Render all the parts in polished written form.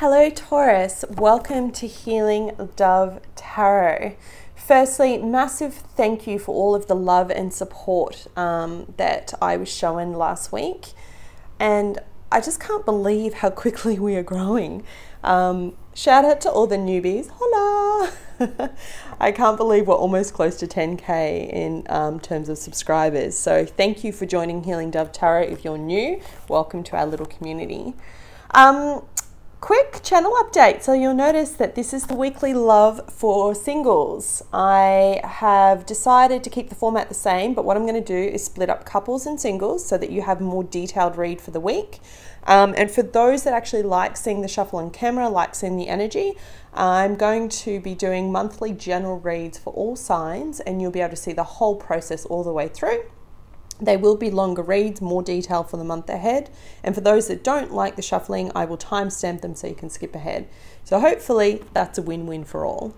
Hello Taurus, welcome to Healing Dove Tarot. Firstly, massive thank you for all of the love and support that I was shown last week. And I just can't believe how quickly we are growing. Shout out to all the newbies, hola! I can't believe we're almost close to 10K in terms of subscribers. So thank you for joining Healing Dove Tarot. If you're new, welcome to our little community. Quick channel update. So you'll notice that this is the weekly love for singles. I have decided to keep the format the same, but what I'm going to do is split up couples and singles so that you have a more detailed read for the week. And for those that actually like seeing the shuffle on camera, like seeing the energy, I'm going to be doing monthly general reads for all signs, and you'll be able to see the whole process all the way through. They will be longer reads, more detail for the month ahead. And for those that don't like the shuffling, I will timestamp them so you can skip ahead. So hopefully that's a win-win for all.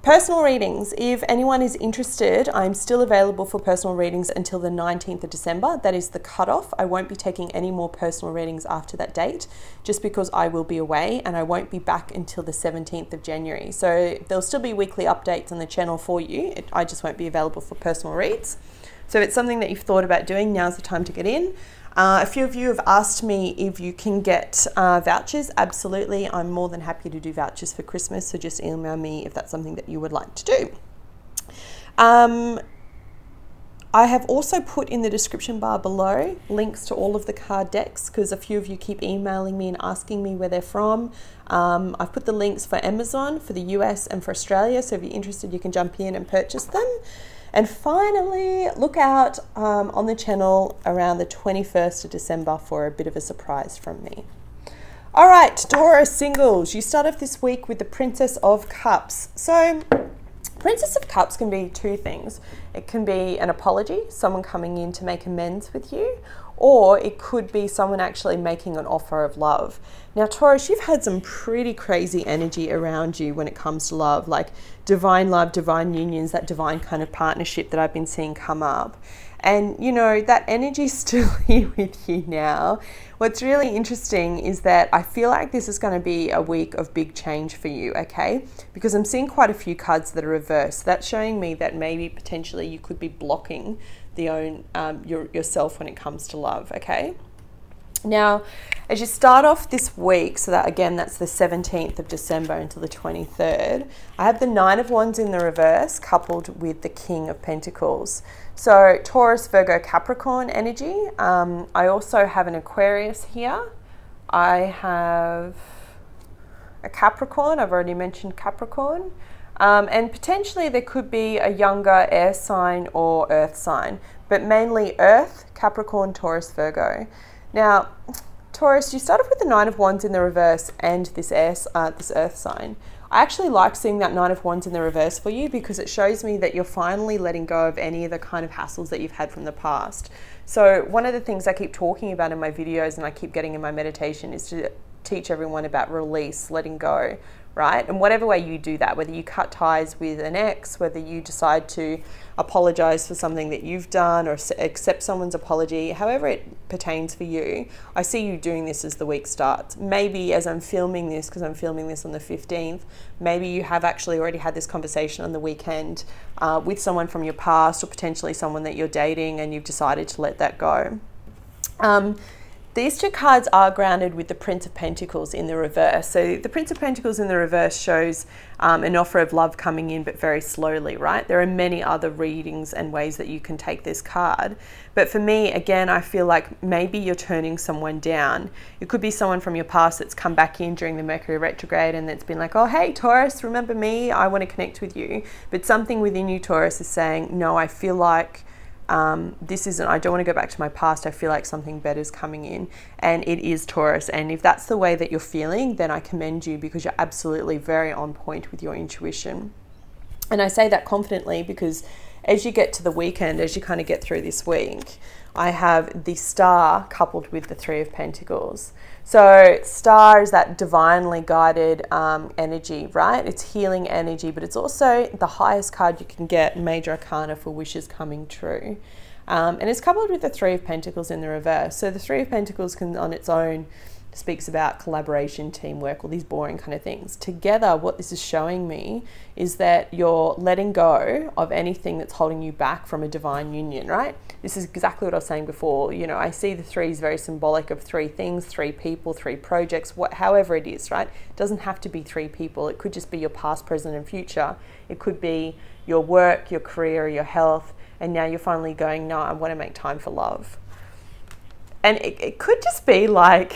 Personal readings. If anyone is interested, I'm still available for personal readings until the 19th of December. That is the cutoff. I won't be taking any more personal readings after that date, just because I will be away and I won't be back until the 17th of January. So there'll still be weekly updates on the channel for you. I just won't be available for personal reads. So if it's something that you've thought about doing, now's the time to get in. A few of you have asked me if you can get vouchers. Absolutely, I'm more than happy to do vouchers for Christmas, so just email me if that's something that you would like to do. I have also put in the description bar below links to all of the card decks, because a few of you keep emailing me and asking me where they're from. I've put the links for Amazon, for the US and for Australia, so if you're interested you can jump in and purchase them. And finally, look out on the channel around the 21st of December for a bit of a surprise from me. All right, Taurus singles, you start off this week with the Princess of Cups. So, Princess of Cups can be two things. It can be an apology, someone coming in to make amends with you, or it could be someone actually making an offer of love. Now, Taurus, you've had some pretty crazy energy around you when it comes to love, like divine love, divine unions, that divine kind of partnership that I've been seeing come up. And, you know, that energy's still here with you now. What's really interesting is that I feel like this is going to be a week of big change for you, okay? Because I'm seeing quite a few cards that are reversed. That's showing me that maybe potentially you could be blocking yourself when it comes to love, okay? Now, as you start off this week, so that again, that's the 17th of December until the 23rd, I have the Nine of Wands in the reverse coupled with the King of Pentacles. So Taurus, Virgo, Capricorn energy. I also have an Aquarius here. I have a Capricorn. I've already mentioned Capricorn. And potentially there could be a younger air sign or earth sign, but mainly Earth, Capricorn, Taurus, Virgo. Now, Taurus, you start off with the Nine of Wands in the reverse and this earth sign. I actually like seeing that Nine of Wands in the reverse for you because it shows me that you're finally letting go of any of the kind of hassles that you've had from the past. So one of the things I keep talking about in my videos and I keep getting in my meditation is to teach everyone about release, letting go, right? And whatever way you do that, whether you cut ties with an ex, whether you decide to apologize for something that you've done or accept someone's apology, however it pertains for you, I see you doing this as the week starts. Maybe as I'm filming this, because I'm filming this on the 15th, maybe you have actually already had this conversation on the weekend with someone from your past or potentially someone that you're dating and you've decided to let that go. These two cards are grounded with the Prince of Pentacles in the reverse. So the Prince of Pentacles in the reverse shows an offer of love coming in, but very slowly, right? There are many other readings and ways that you can take this card. But for me, again, I feel like maybe you're turning someone down. It could be someone from your past that's come back in during the Mercury retrograde and that's been like, oh, hey, Taurus, remember me? I want to connect with you. But something within you, Taurus, is saying, no, I feel like I don't want to go back to my past. I feel like something better is coming in, and it is, Taurus. And if that's the way that you're feeling, then I commend you because you're absolutely very on point with your intuition. And I say that confidently because as you get to the weekend, as you kind of get through this week, I have the Star coupled with the Three of Pentacles. So Star is that divinely guided energy, right? It's healing energy, but it's also the highest card you can get, Major Arcana, for wishes coming true. And it's coupled with the Three of Pentacles in the reverse. So the Three of Pentacles can on its own speaks about collaboration, teamwork, all these boring kind of things. Together, what this is showing me is that you're letting go of anything that's holding you back from a divine union, right? This is exactly what I was saying before. You know, I see the three is very symbolic of three things, three people, three projects, however it is, right? It doesn't have to be three people. It could just be your past, present, and future. It could be your work, your career, your health, and now you're finally going, no, I want to make time for love. And it could just be like,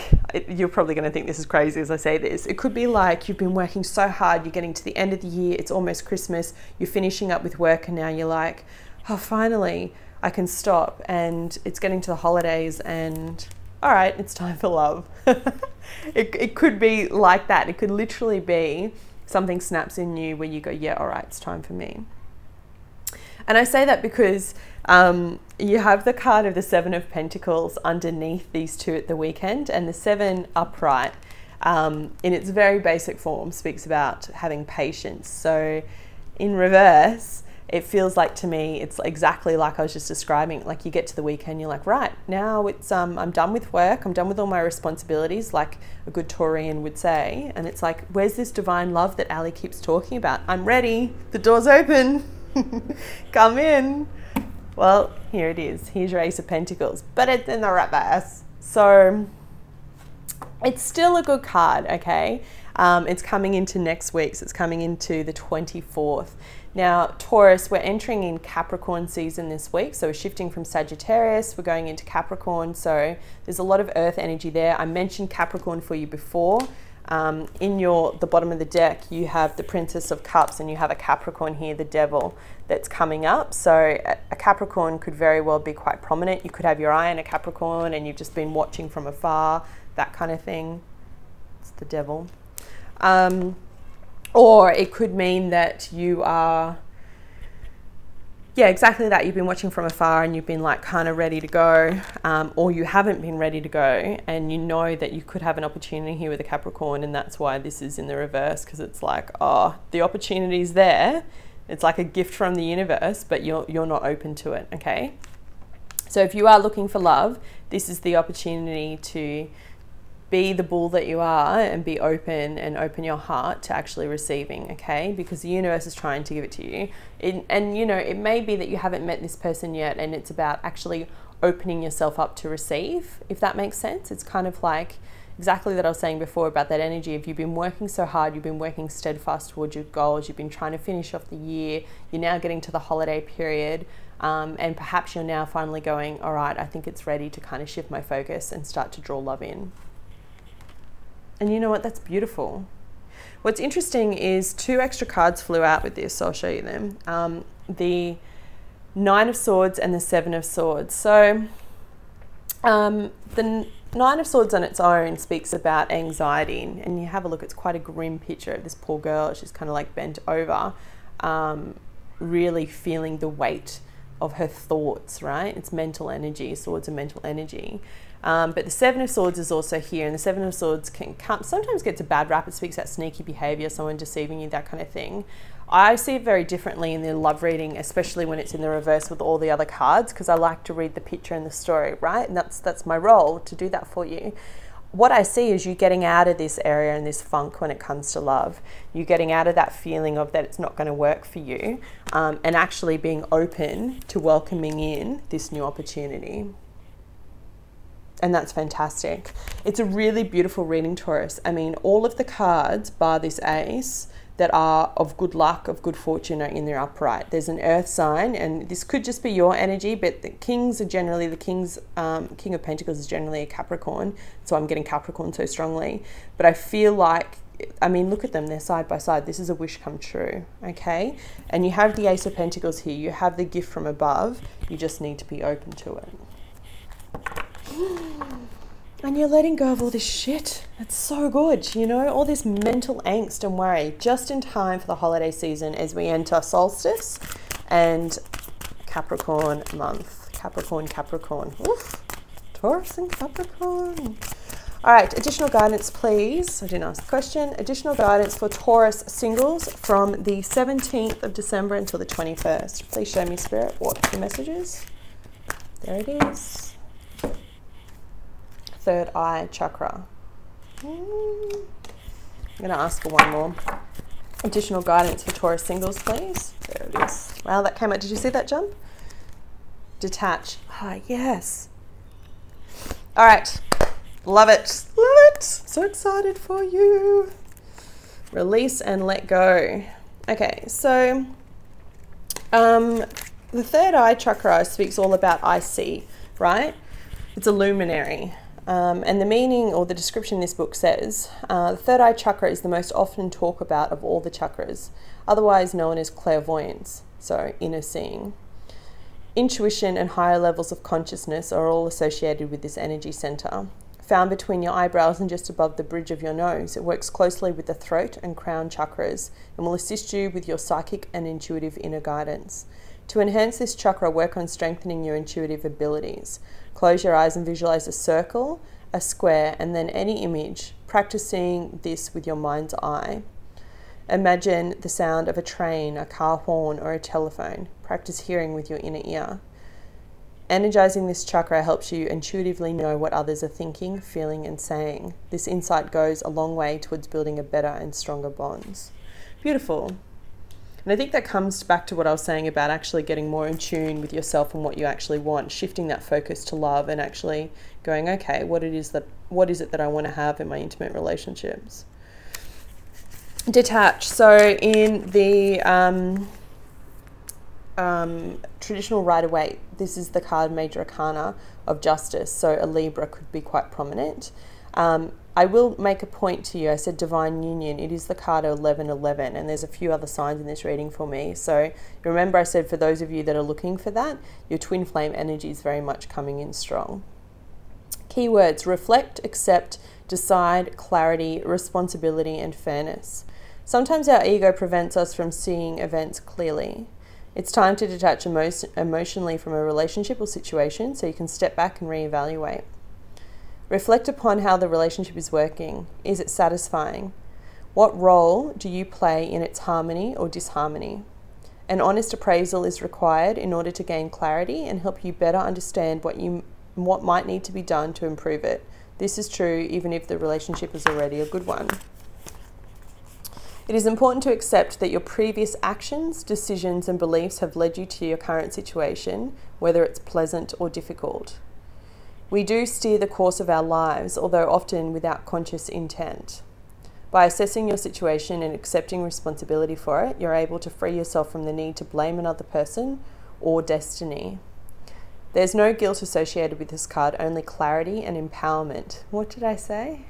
you're probably going to think this is crazy as I say this, it could be like you've been working so hard, you're getting to the end of the year, it's almost Christmas, you're finishing up with work, and now you're like, oh, finally I can stop, and it's getting to the holidays, and all right, it's time for love. It could be like that. It could literally be something snaps in you where you go, yeah, all right, it's time for me. And I say that because you have the card of the Seven of Pentacles underneath these two at the weekend, and the Seven upright in its very basic form speaks about having patience. So in reverse, it feels like to me, it's exactly like I was just describing. Like you get to the weekend, you're like, right, now it's I'm done with work, I'm done with all my responsibilities, like a good Taurian would say. And it's like, where's this divine love that Ali keeps talking about? I'm ready, the door's open. Come in. Well, here it is. Here's your Ace of Pentacles, but it's in the reverse. So it's still a good card, okay? It's coming into next week, so it's coming into the 24th. Now, Taurus, we're entering in Capricorn season this week, so we're shifting from Sagittarius, we're going into Capricorn, so there's a lot of earth energy there. I mentioned Capricorn for you before. In the bottom of the deck, you have the Princess of Cups, and you have a Capricorn here, the Devil, that's coming up. So a Capricorn could very well be quite prominent. You could have your eye on a Capricorn and you've just been watching from afar, that kind of thing. It's the Devil. Or it could mean that you are, yeah, exactly that. You've been watching from afar and you've been like kind of ready to go, or you haven't been ready to go, and you know that you could have an opportunity here with a Capricorn, and that's why this is in the reverse, because it's like, oh, the opportunity's there. It's like a gift from the universe, but you're not open to it, okay? So if you are looking for love, this is the opportunity to be the bull that you are and be open and open your heart to actually receiving, okay? Because the universe is trying to give it to you. And you know, it may be that you haven't met this person yet, and it's about actually opening yourself up to receive, if that makes sense. It's kind of like exactly that I was saying before about that energy. If you've been working so hard, you've been working steadfast towards your goals, you've been trying to finish off the year, you're now getting to the holiday period, and perhaps you're now finally going, all right, I think it's ready to kind of shift my focus and start to draw love in. And you know what? That's beautiful. What's interesting is two extra cards flew out with this, so I'll show you them. The Nine of Swords and the Seven of Swords. So the Nine of Swords on its own speaks about anxiety, and you have a look, it's quite a grim picture of this poor girl. She's kind of like bent over, really feeling the weight of her thoughts, right? It's mental energy. Swords are mental energy. But the Seven of Swords is also here, and the Seven of Swords can sometimes gets a bad rap. It speaks about sneaky behavior, someone deceiving you, that kind of thing. I see it very differently in the love reading, especially when it's in the reverse with all the other cards, because I like to read the picture and the story, right? And that's my role, to do that for you. What I see is you getting out of this area and this funk when it comes to love. You getting out of that feeling of that it's not going to work for you, and actually being open to welcoming in this new opportunity. And that's fantastic. It's a really beautiful reading, Taurus. I mean, all of the cards, bar this ace, that are of good luck, of good fortune, are in their upright. There's an earth sign, and this could just be your energy, but the kings are generally, King of Pentacles is generally a Capricorn, so I'm getting Capricorn so strongly. But I feel like, I mean, look at them, they're side by side. This is a wish come true, okay? And you have the Ace of Pentacles here. You have the gift from above. You just need to be open to it. And you're letting go of all this shit. It's so good, you know, all this mental angst and worry, just in time for the holiday season as we enter solstice and Capricorn month. Capricorn. Oof. Taurus and Capricorn. All right, additional guidance, please. I didn't ask the question. Additional guidance for Taurus singles from the 17th of December until the 21st. Please show me, Spirit, what the message is. There it is. Third eye chakra. I'm going to ask for one more. Additional guidance for Taurus singles, please. There it is. Wow, that came out. Did you see that, John? Detach. Ah, yes. All right. Love it. Love it. So excited for you. Release and let go. Okay, so the third eye chakra speaks all about I see, right? It's a luminary. And the meaning or the description in this book says, the third eye chakra is the most often talked about of all the chakras, otherwise known as clairvoyance, so inner seeing. Intuition and higher levels of consciousness are all associated with this energy center. Found between your eyebrows and just above the bridge of your nose, it works closely with the throat and crown chakras and will assist you with your psychic and intuitive inner guidance. To enhance this chakra, work on strengthening your intuitive abilities. Close your eyes and visualize a circle, a square, and then any image, practicing this with your mind's eye. Imagine the sound of a train, a car horn, or a telephone. Practice hearing with your inner ear. Energizing this chakra helps you intuitively know what others are thinking, feeling, and saying. This insight goes a long way towards building a better and stronger bonds. Beautiful. And I think that comes back to what I was saying about actually getting more in tune with yourself and what you actually want, shifting that focus to love and actually going, okay, what is it that I want to have in my intimate relationships? Detach. So in the traditional Rider-Waite, this is the card Major Arcana of Justice, so a Libra could be quite prominent. I will make a point to you. I said Divine Union. It is the card 1111, and there's a few other signs in this reading for me. So remember I said for those of you that are looking for that, your twin flame energy is very much coming in strong. Keywords: reflect, accept, decide, clarity, responsibility, and fairness. Sometimes our ego prevents us from seeing events clearly. It's time to detach emotionally from a relationship or situation so you can step back and reevaluate. Reflect upon how the relationship is working. Is it satisfying? What role do you play in its harmony or disharmony? An honest appraisal is required in order to gain clarity and help you better understand what might need to be done to improve it. This is true even if the relationship is already a good one. It is important to accept that your previous actions, decisions, and beliefs have led you to your current situation, whether it's pleasant or difficult. We do steer the course of our lives, although often without conscious intent. By assessing your situation and accepting responsibility for it, you're able to free yourself from the need to blame another person or destiny. There's no guilt associated with this card, only clarity and empowerment. What did I say?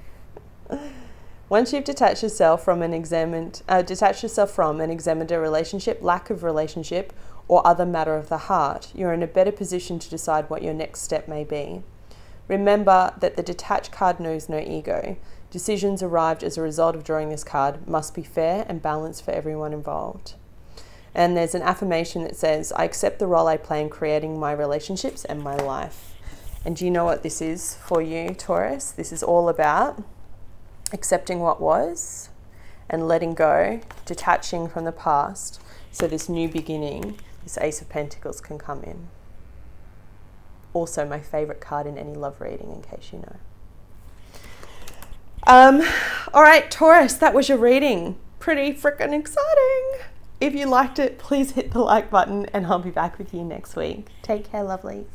Once you've detached yourself from and examined a relationship, lack of relationship, or other matter of the heart, you're in a better position to decide what your next step may be. Remember that the detached card knows no ego. Decisions arrived as a result of drawing this card must be fair and balanced for everyone involved. And there's an affirmation that says, I accept the role I play in creating my relationships and my life. And do you know what this is for you, Taurus? This is all about accepting what was and letting go, detaching from the past, so this new beginning, this Ace of Pentacles, can come in. Also my favorite card in any love reading, in case you know. All right, Taurus, that was your reading. Pretty freaking exciting. If you liked it, please hit the like button and I'll be back with you next week. Take care, lovely.